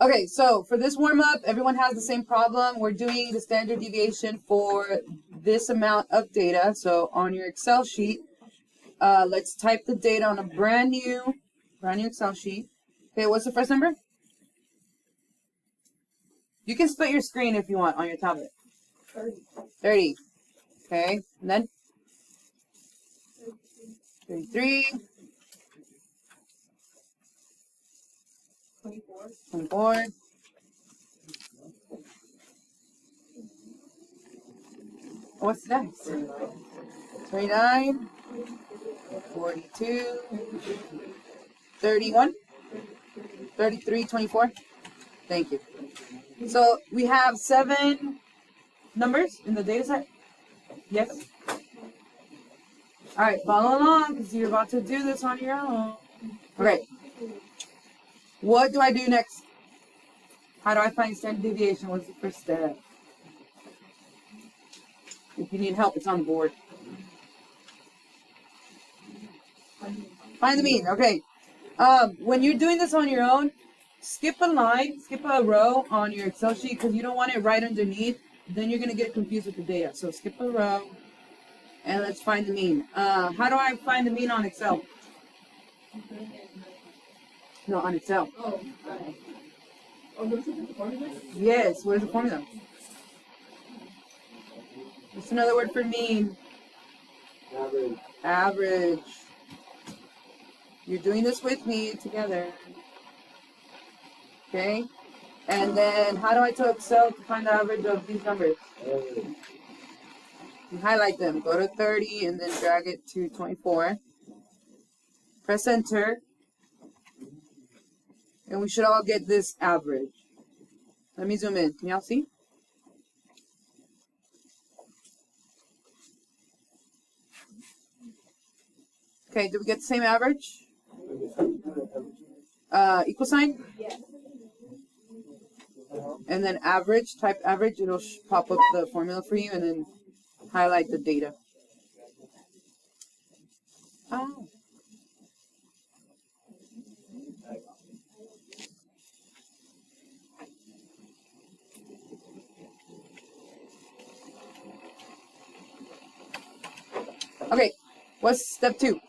Okay, so for this warm-up, everyone has the same problem. We're doing the standard deviation for this amount of data. So on your Excel sheet, let's type the data on a brand new Excel sheet. Okay, what's the first number? You can split your screen if you want on your tablet. 30. Okay, and then 33. 24. What's next? 29. 42. 31. 33. 24. Thank you. So we have 7 numbers in the data set. Yes? All right, follow along because you're about to do this on your own. Okay. What do I do next? How do I find standard deviation? What's the first step? If you need help, it's on the board. Find the mean. Okay. When you're doing this on your own, skip a line, skip a row on your Excel sheet because you don't want it right underneath. Then you're going to get confused with the data. So skip a row and let's find the mean. How do I find the mean on Excel? No, on Excel. Yes, what is the formula? What's another word for mean? Average. Average. You're doing this with me together. Okay? And then how do I tell Excel to find the average of these numbers? You highlight them. Go to 30 and then drag it to 24. Press enter. And we should all get this average. Let me zoom in. Can y'all see? Okay, did we get the same average? Equal sign? Yes. And then average, type average, it'll pop up the formula for you and then highlight the data. Oh. Okay, what's step 2?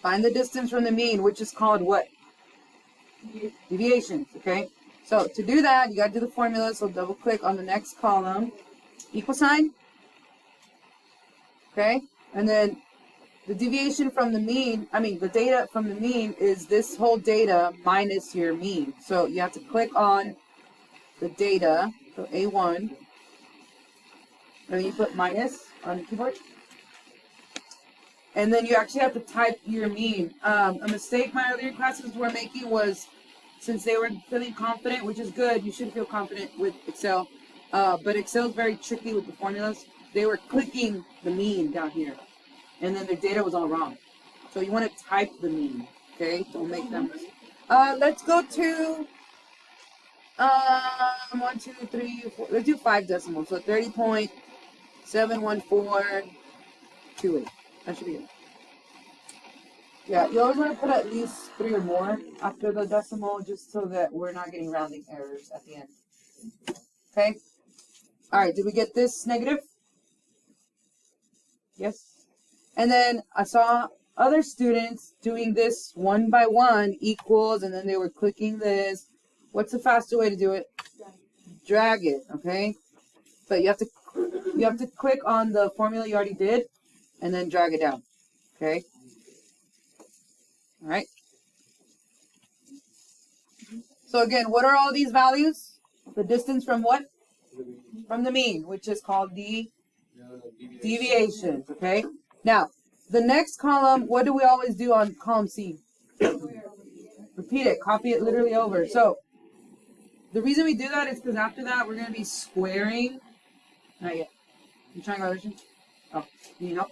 Find the distance from the mean, which is called what? Deviations, okay? So to do that, you got to do the formula, so double click on the next column. Equal sign. Okay? And then the deviation from the mean, the data from the mean is this whole data minus your mean. So you have to click on the data, so A1, and then you put minus on the keyboard. And then you actually have to type your mean. A mistake my earlier classes were making was, since they were feeling confident, which is good, you should feel confident with Excel, but Excel is very tricky with the formulas. They were clicking the mean down here, and then their data was all wrong. So you want to type the mean, okay? Don't make them. Let's go to 1, 2, 3, 4. Let's do 5 decimals. So 30.71428. That should be it. Yeah, you always want to put at least 3 or more after the decimal, just so that we're not getting rounding errors at the end. Okay? All right, did we get this negative? Yes. And then I saw other students doing this one by one, equals, and then they were clicking this. What's the faster way to do it? Drag it, okay? But you have to click on the formula you already did, and then drag it down, okay? All right. So again, what are all these values? The distance from what? From the mean, which is called the deviations, okay? Now, the next column, what do we always do on column C? Repeat it, copy it literally over. So, the reason we do that is because after that, we're going to be squaring. Not yet. You trying to Oh, you need help?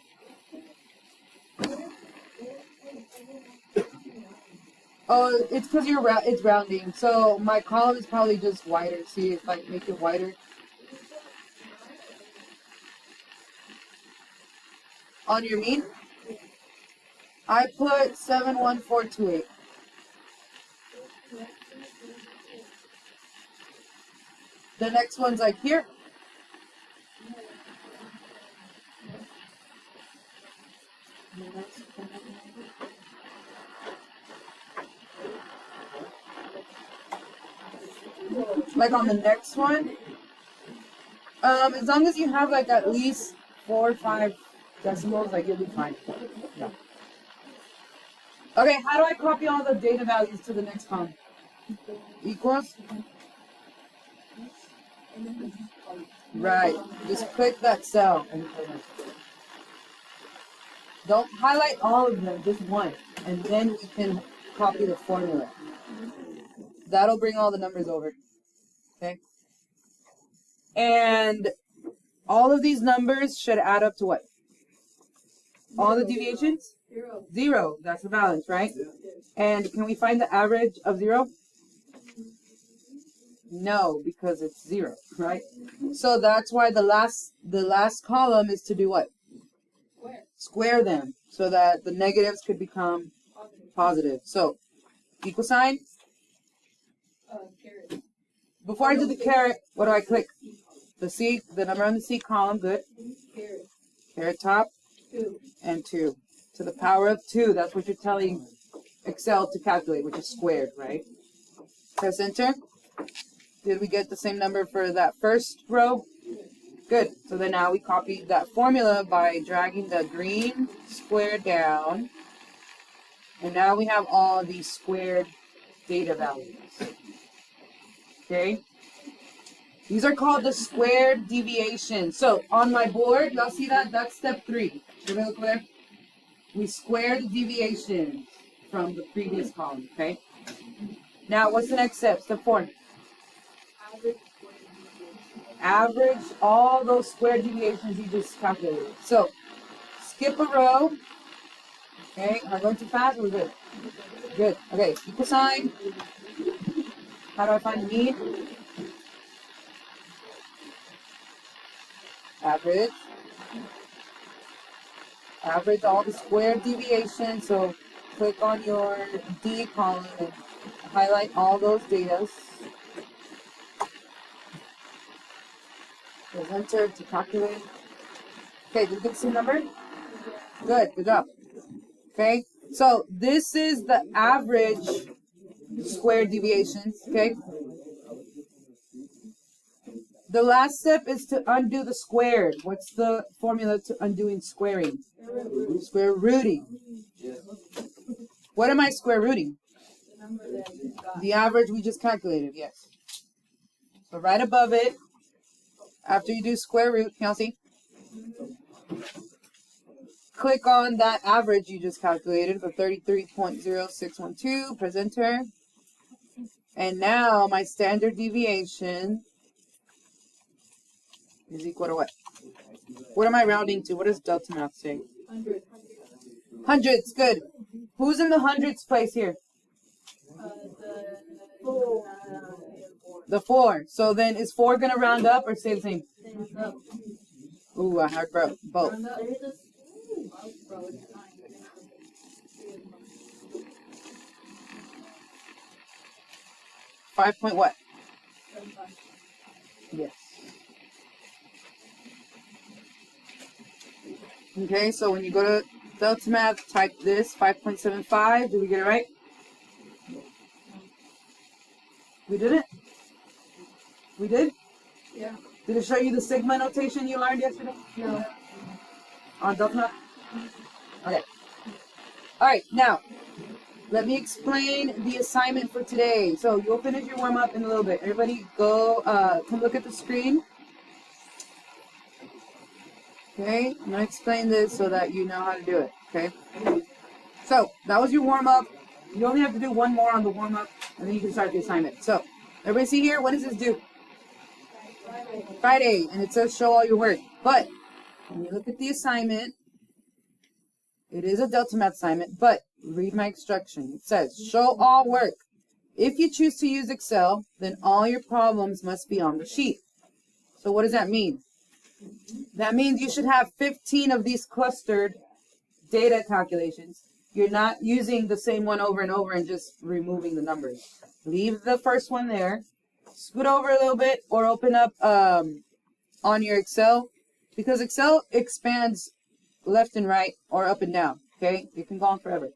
Oh, it's because it's rounding. So my column is probably just wider. See if I make it wider. On your mean, I put 71428. The next one's like here. Like on the next one. As long as you have like at least 4 or 5 decimals, like you'll be fine. Yeah. Okay, how do I copy all the data values to the next column? Equals? Right. Just click that cell. Don't highlight all of them, just one. And then we can copy the formula. That'll bring all the numbers over. Okay? And all of these numbers should add up to what? All the deviations? 0. That's the balance, right? And can we find the average of 0? No, because it's 0, right? So that's why the last column is to do what? Square them so that the negatives could become positive. So, equal sign. Before I do the caret, what do I click? The C, the number on the C column, good. Caret top, 2. and 2. To the power of 2, that's what you're telling Excel to calculate, which is squared, right? Press enter. Did we get the same number for that first row? Good. So then now we copied that formula by dragging the green square down. And now we have all these squared data values. Okay? These are called the squared deviation. So on my board, y'all see that? That's step 3. Should we look over there? We square the deviation from the previous column, okay? Now, what's the next step? Step 4. Average all those square deviations you just calculated. So, skip a row. Okay, am I going too fast? We're good. Good. Okay, equal sign. How do I find the mean? Average. Average all the square deviations. So, click on your D column and highlight all those datas. Press enter to calculate. Okay, did you get the same number? Good, good job. Okay, so this is the average square deviations, okay? The last step is to undo the squared. What's the formula to undoing squaring? Square rooting. What am I square rooting? The average we just calculated, yes. So right above it, after you do square root, Kelsey, click on that average you just calculated for 33.0612, press enter. And now my standard deviation is equal to what? What am I rounding to? What does delta math say? Hundreds, good. Who's in the hundreds place here? The 4. So then is 4 going to round up or stay the same? Ooh, I heard both. 5 point what? Yes. Okay, so when you go to Delta Math, type this, 5.75. Did we get it right? We did it? We did? Yeah. Did it show you the sigma notation you learned yesterday? No. On Delta Math? Okay. Alright, now, let me explain the assignment for today. So you'll finish your warm-up in a little bit. Everybody go, come look at the screen. Okay, I'm going to explain this so that you know how to do it, okay? So, that was your warm-up. You only have to do one more on the warm-up, and then you can start the assignment. So, everybody see here? When does this due? Friday, and it says show all your work. But, when you look at the assignment, it is a Delta Math assignment, but read my instruction. It says, show all work. If you choose to use Excel, then all your problems must be on the sheet. So, what does that mean? That means you should have 15 of these clustered data calculations, you're not using the same one over and over and just removing the numbers. Leave the first one there, scoot over a little bit, or open up on your Excel, because Excel expands left and right or up and down, okay? It can go on forever.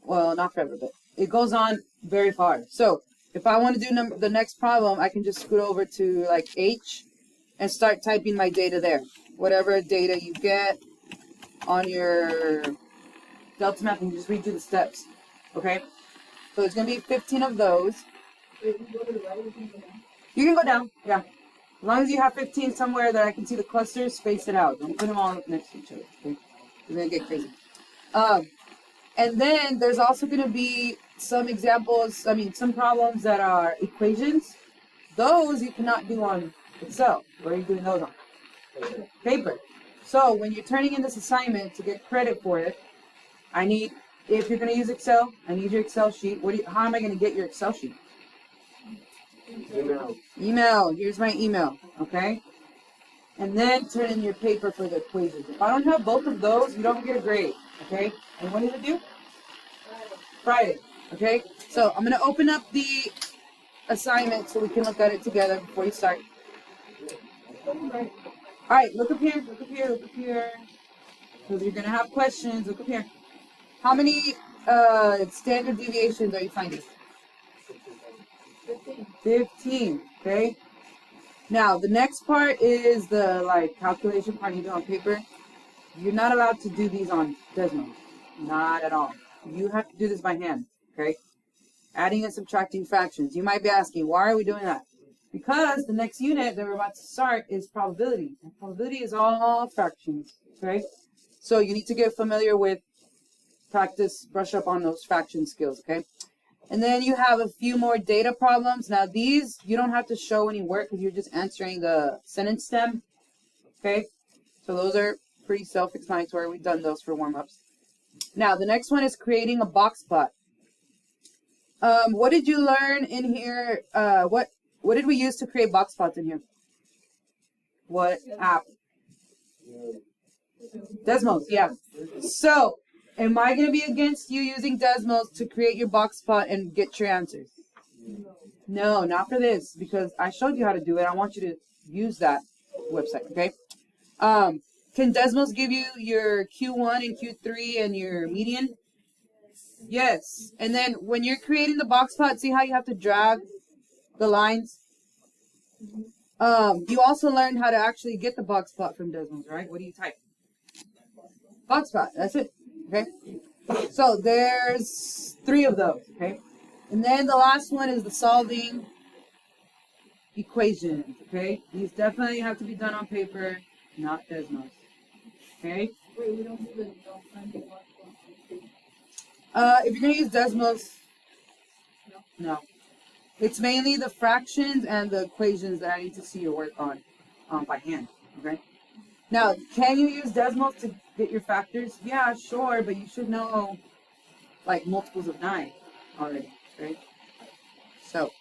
Well, not forever, but it goes on very far. So if I want to do the next problem, I can just scoot over to like H and start typing my data there. Whatever data you get on your Delta map, and just read through the steps, okay? So it's going to be 15 of those. You can go down, yeah. As long as you have 15 somewhere that I can see the clusters, space it out. Don't put them all next to each other, okay? It's going to get crazy. And then there's also going to be some examples, some problems that are equations. Those you cannot do on Excel. Where are you doing those on? Paper. So when you're turning in this assignment to get credit for it, if you're going to use Excel, I need your Excel sheet. How am I going to get your Excel sheet? Email. Here's my email, okay? And then turn in your paper for the equations. If I don't have both of those, you don't get a grade, okay? And when is it due? Friday, okay? So I'm going to open up the assignment so we can look at it together before you start. All right, look up here, look up here, look up here. Because you're going to have questions. Look up here. How many standard deviations are you finding? 15, okay? Now, the next part is the calculation part you do on paper. You're not allowed to do these on Desmos. Not at all. You have to do this by hand, okay? Adding and subtracting fractions. You might be asking, why are we doing that? Because the next unit that we're about to start is probability. And probability is all fractions, okay? So you need to get familiar with practice, brush up on those fraction skills, okay? And then you have a few more data problems. Now these, you don't have to show any work because you're just answering the sentence stem, okay? So those are pretty self-explanatory. We've done those for warm-ups. Now the next one is creating a box plot. What did you learn in here? What did we use to create box plots in here? What app? Desmos, yeah. So, am I going to be against you using Desmos to create your box plot and get your answers? No, not for this, because I showed you how to do it. I want you to use that website, okay? Can Desmos give you your Q1 and Q3 and your median? Yes. And then when you're creating the box plot, see how you have to drag the lines? You also learned how to actually get the box plot from Desmos, right? What do you type? Box plot, that's it, okay? So there's 3 of those, okay? And then the last one is the solving equations, okay? These definitely have to be done on paper, not Desmos, okay? Wait, we don't do the If you're going to use Desmos, no. It's mainly the fractions and the equations that I need to see your work on by hand, okay? Now, can you use Desmos to get your factors? Yeah, sure, but you should know, like, multiples of 9 already, right? So,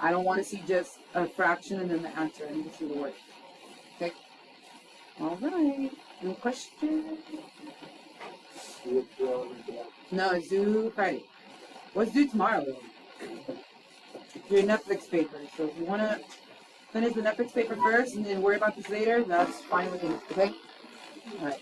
I don't want to see just a fraction and then the answer. I need to see the work, okay? All right. No question? No, it's due Friday. What's due tomorrow, though? Your Netflix paper. So if you want to finish the Netflix paper first and then worry about this later, that's fine with me, okay? All right.